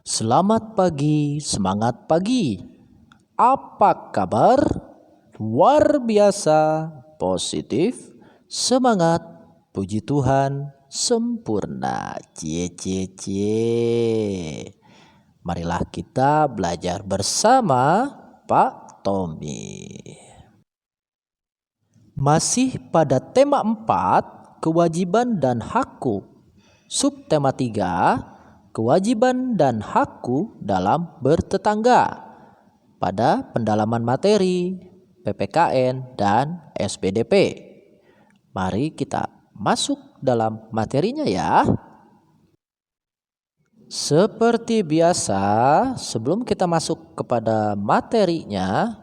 Selamat pagi, semangat pagi. Apa kabar? Luar biasa, positif, semangat, puji Tuhan, sempurna. Cie cie cie. Marilah kita belajar bersama Pak Tommy. Masih pada tema 4, kewajiban dan hakku. Subtema 3, kewajiban dan hakku dalam bertetangga. Pada pendalaman materi, PPKN dan SPDP. Mari kita masuk dalam materinya ya. Seperti biasa, sebelum kita masuk kepada materinya,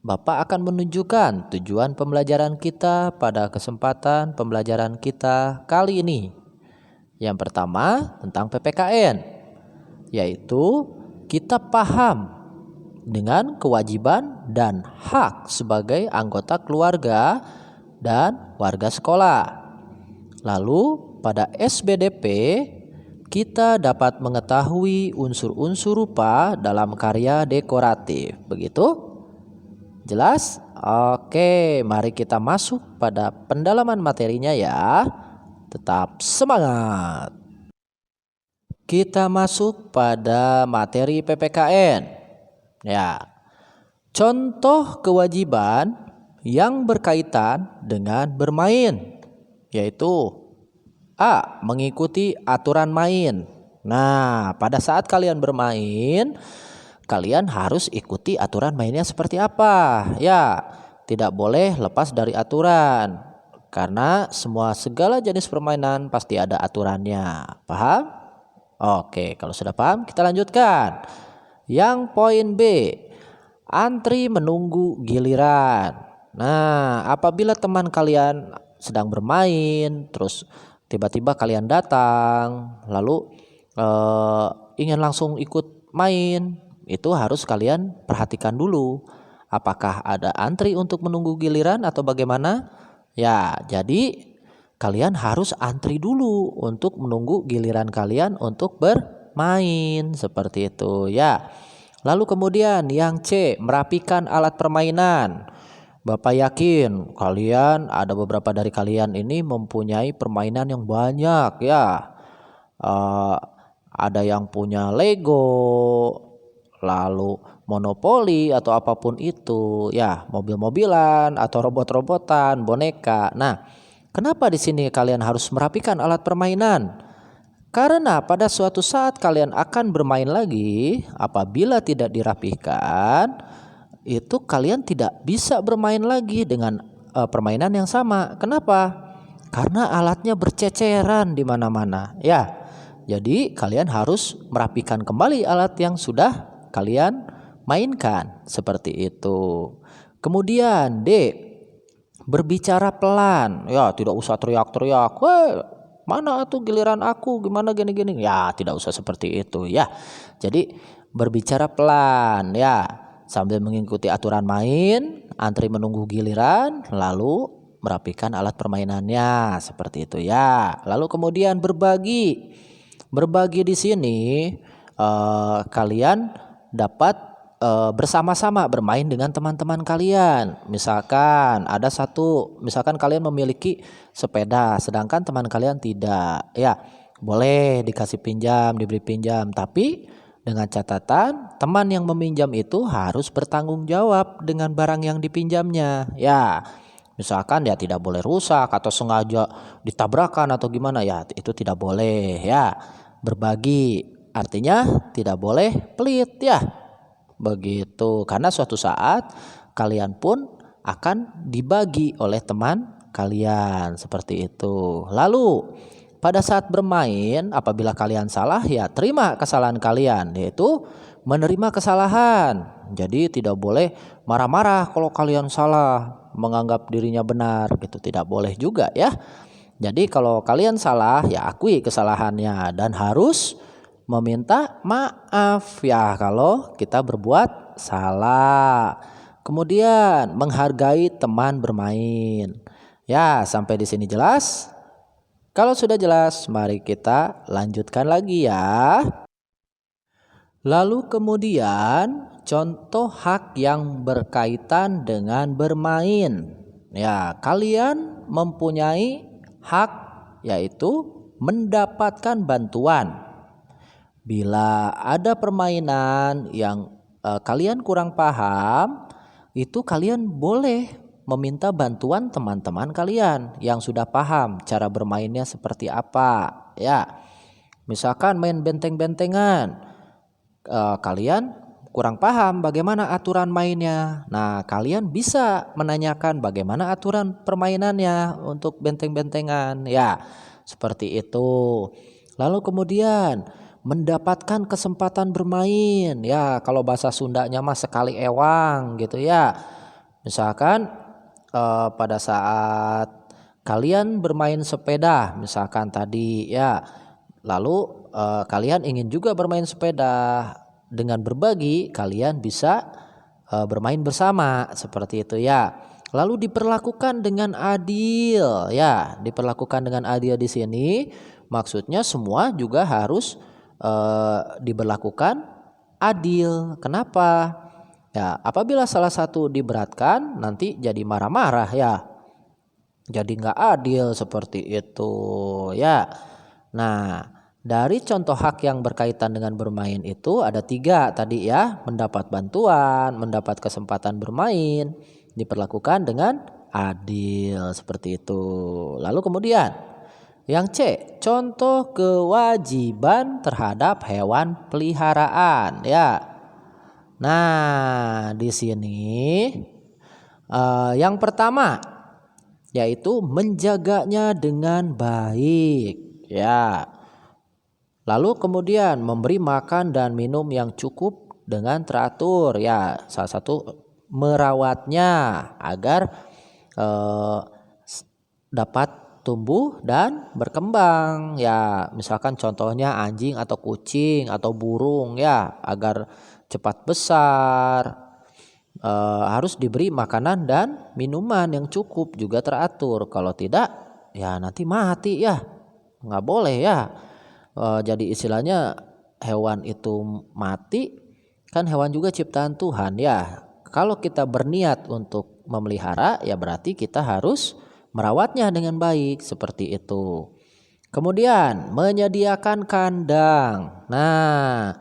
Bapak akan menunjukkan tujuan pembelajaran kita pada kesempatan pembelajaran kita kali ini. Yang pertama tentang PPKN, yaitu kita paham dengan kewajiban dan hak sebagai anggota keluarga dan warga sekolah. Lalu pada SBDP kita dapat mengetahui unsur-unsur rupa dalam karya dekoratif. Begitu? Jelas? Oke, mari kita masuk pada pendalaman materinya ya. Tetap semangat. Kita masuk pada materi PPKN. Ya. Contoh kewajiban yang berkaitan dengan bermain, yaitu A. Mengikuti aturan main. Nah, pada saat kalian bermain, kalian harus ikuti aturan mainnya seperti apa. Ya, tidak boleh lepas dari aturan. Karena segala jenis permainan pasti ada aturannya. Paham? Oke, kalau sudah paham kita lanjutkan. Yang poin B, antri menunggu giliran. Nah, apabila teman kalian sedang bermain, terus tiba-tiba kalian datang, lalu ingin langsung ikut main, itu harus kalian perhatikan dulu. Apakah ada antri untuk menunggu giliran atau bagaimana? Ya, jadi kalian harus antri dulu untuk menunggu giliran kalian untuk bermain. Seperti itu ya. Lalu kemudian yang C, merapikan alat permainan. Bapak yakin kalian, ada beberapa dari kalian ini mempunyai permainan yang banyak ya. Ada yang punya Lego, lalu monopoli atau apapun itu ya, mobil-mobilan atau robot-robotan, boneka. Nah, kenapa di sini kalian harus merapikan alat permainan? Karena pada suatu saat kalian akan bermain lagi, apabila tidak dirapihkan, itu kalian tidak bisa bermain lagi dengan permainan yang sama. Kenapa? Karena alatnya berceceran di mana-mana ya. Jadi kalian harus merapikan kembali alat yang sudah kalian mainkan, seperti itu. Kemudian D, berbicara pelan. Ya, tidak usah teriak-teriak. Weh, mana tuh giliran aku, gimana gini-gini. Ya, tidak usah seperti itu ya. Jadi berbicara pelan ya, sambil mengikuti aturan main, antri menunggu giliran, lalu merapikan alat permainannya, seperti itu ya. Lalu kemudian berbagi. Berbagi di sini kalian dapat bersama-sama bermain dengan teman-teman kalian. Misalkan misalkan kalian memiliki sepeda sedangkan teman kalian tidak. Ya, boleh dikasih pinjam, diberi pinjam, tapi dengan catatan teman yang meminjam itu harus bertanggung jawab dengan barang yang dipinjamnya. Ya, misalkan ya tidak boleh rusak atau sengaja ditabrakan atau gimana ya, itu tidak boleh ya. Berbagi artinya tidak boleh pelit ya. Begitu, karena suatu saat kalian pun akan dibagi oleh teman kalian, seperti itu. Lalu pada saat bermain, apabila kalian salah ya terima kesalahan kalian, yaitu menerima kesalahan. Jadi tidak boleh marah-marah kalau kalian salah, menganggap dirinya benar gitu, tidak boleh juga ya. Jadi kalau kalian salah ya akui kesalahannya dan harus meminta maaf ya kalau kita berbuat salah. Kemudian menghargai teman bermain. Ya, sampai di sini jelas? Kalau sudah jelas, mari kita lanjutkan lagi ya. Lalu kemudian contoh hak yang berkaitan dengan bermain. Ya, kalian mempunyai hak yaitu mendapatkan bantuan. Bila ada permainan yang kalian kurang paham, itu kalian boleh meminta bantuan teman-teman kalian yang sudah paham cara bermainnya seperti apa. Ya, misalkan main benteng-bentengan, kalian kurang paham bagaimana aturan mainnya. Nah, kalian bisa menanyakan bagaimana aturan permainannya untuk benteng-bentengan. Ya, seperti itu. Lalu kemudian mendapatkan kesempatan bermain. Ya, kalau bahasa Sundanya mah sekali ewang gitu ya. Misalkan pada saat kalian bermain sepeda, misalkan tadi ya. Lalu kalian ingin juga bermain sepeda, dengan berbagi kalian bisa bermain bersama seperti itu ya. Lalu diperlakukan dengan adil ya, diperlakukan dengan adil di sini maksudnya semua juga harus diberlakukan adil. Kenapa? Ya, apabila salah satu diberatkan nanti jadi marah-marah ya. Jadi nggak adil seperti itu ya. Nah, dari contoh hak yang berkaitan dengan bermain itu ada 3 tadi ya. Mendapat bantuan, mendapat kesempatan bermain, diperlakukan dengan adil seperti itu. Lalu kemudian yang C, contoh kewajiban terhadap hewan peliharaan ya. Nah, di sini yang pertama yaitu menjaganya dengan baik ya. Lalu kemudian memberi makan dan minum yang cukup dengan teratur ya. Salah satu merawatnya agar dapat tumbuh dan berkembang ya. Misalkan contohnya anjing atau kucing atau burung ya, agar cepat besar. Harus diberi makanan dan minuman yang cukup juga teratur. Kalau tidak ya nanti mati ya, nggak boleh ya. Jadi istilahnya hewan itu mati, kan hewan juga ciptaan Tuhan ya. Kalau kita berniat untuk memelihara ya berarti kita harus merawatnya dengan baik seperti itu. Kemudian menyediakan kandang. Nah,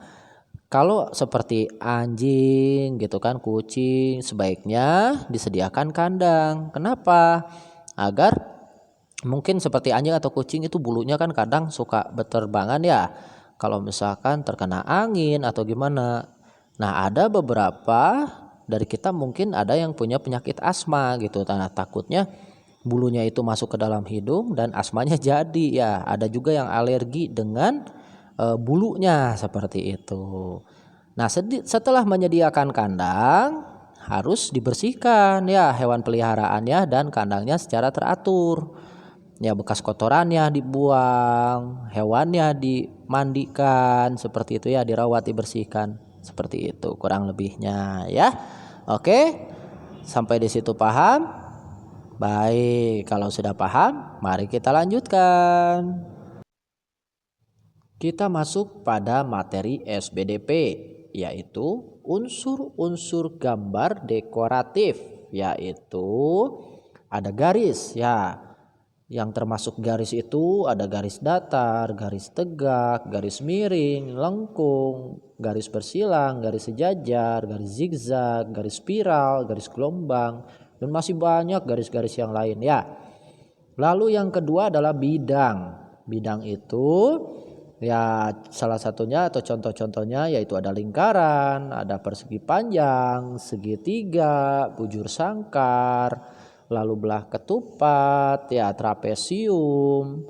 kalau seperti anjing gitu kan, kucing, sebaiknya disediakan kandang. Kenapa? Agar mungkin seperti anjing atau kucing itu bulunya kan kadang suka berterbangan ya. Kalau misalkan terkena angin atau gimana. Nah, ada beberapa dari kita mungkin ada yang punya penyakit asma gitu. Nah, takutnya bulunya itu masuk ke dalam hidung dan asmanya jadi ya. Ada juga yang alergi dengan bulunya seperti itu. Nah, setelah menyediakan kandang harus dibersihkan ya hewan peliharaannya dan kandangnya secara teratur. Ya, bekas kotorannya dibuang, hewannya dimandikan seperti itu ya, dirawat, dibersihkan. Seperti itu kurang lebihnya ya. Oke. Sampai di situ paham? Baik, kalau sudah paham, mari kita lanjutkan. Kita masuk pada materi SBDP, yaitu unsur-unsur gambar dekoratif, yaitu ada garis ya. Yang termasuk garis itu ada garis datar, garis tegak, garis miring, lengkung, garis bersilang, garis sejajar, garis zigzag, garis spiral, garis gelombang, dan masih banyak garis-garis yang lain ya. Lalu yang kedua adalah bidang. Bidang itu ya salah satunya atau contoh-contohnya yaitu ada lingkaran, ada persegi panjang, segitiga, bujur sangkar, lalu belah ketupat, ya trapesium,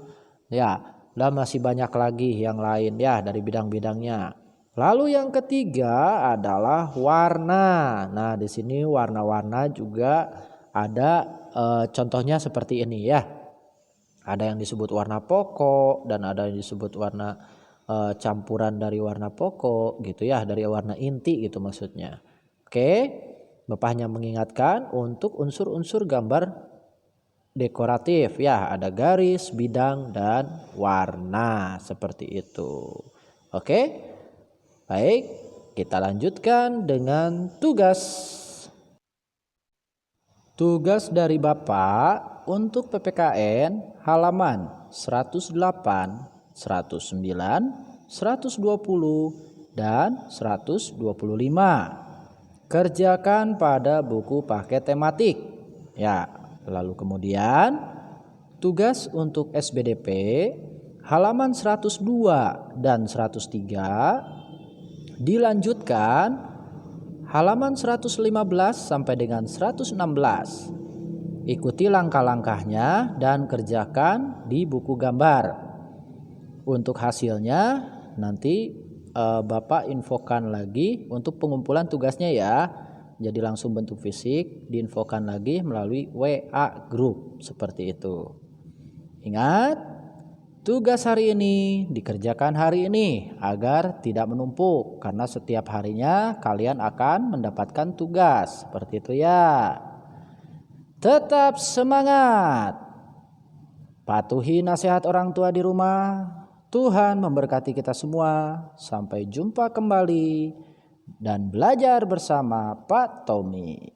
ya dan masih banyak lagi yang lain ya dari bidang-bidangnya. Lalu yang ketiga adalah warna. Nah, di sini warna-warna juga ada contohnya seperti ini ya. Ada yang disebut warna pokok dan ada yang disebut warna campuran dari warna pokok gitu ya, dari warna inti gitu maksudnya. Oke, Bapak hanya mengingatkan untuk unsur-unsur gambar dekoratif ya, ada garis, bidang dan warna seperti itu. Oke, baik. kita lanjutkan dengan tugas. Tugas dari Bapak untuk PPKN halaman 108, 109, 120, dan 125. Kerjakan pada buku paket tematik. Ya, lalu kemudian tugas untuk SBDP halaman 102 dan 103 dilanjutkan halaman 115 sampai dengan 116. Ikuti langkah-langkahnya dan kerjakan di buku gambar. Untuk hasilnya nanti Bapak infokan lagi untuk pengumpulan tugasnya ya. Jadi langsung bentuk fisik diinfokan lagi melalui WA group seperti itu. Ingat, tugas hari ini dikerjakan hari ini agar tidak menumpuk, karena setiap harinya kalian akan mendapatkan tugas. Seperti itu ya. Tetap semangat. Patuhi nasihat orang tua di rumah. Tuhan memberkati kita semua. Sampai jumpa kembali dan belajar bersama Pak Tommy.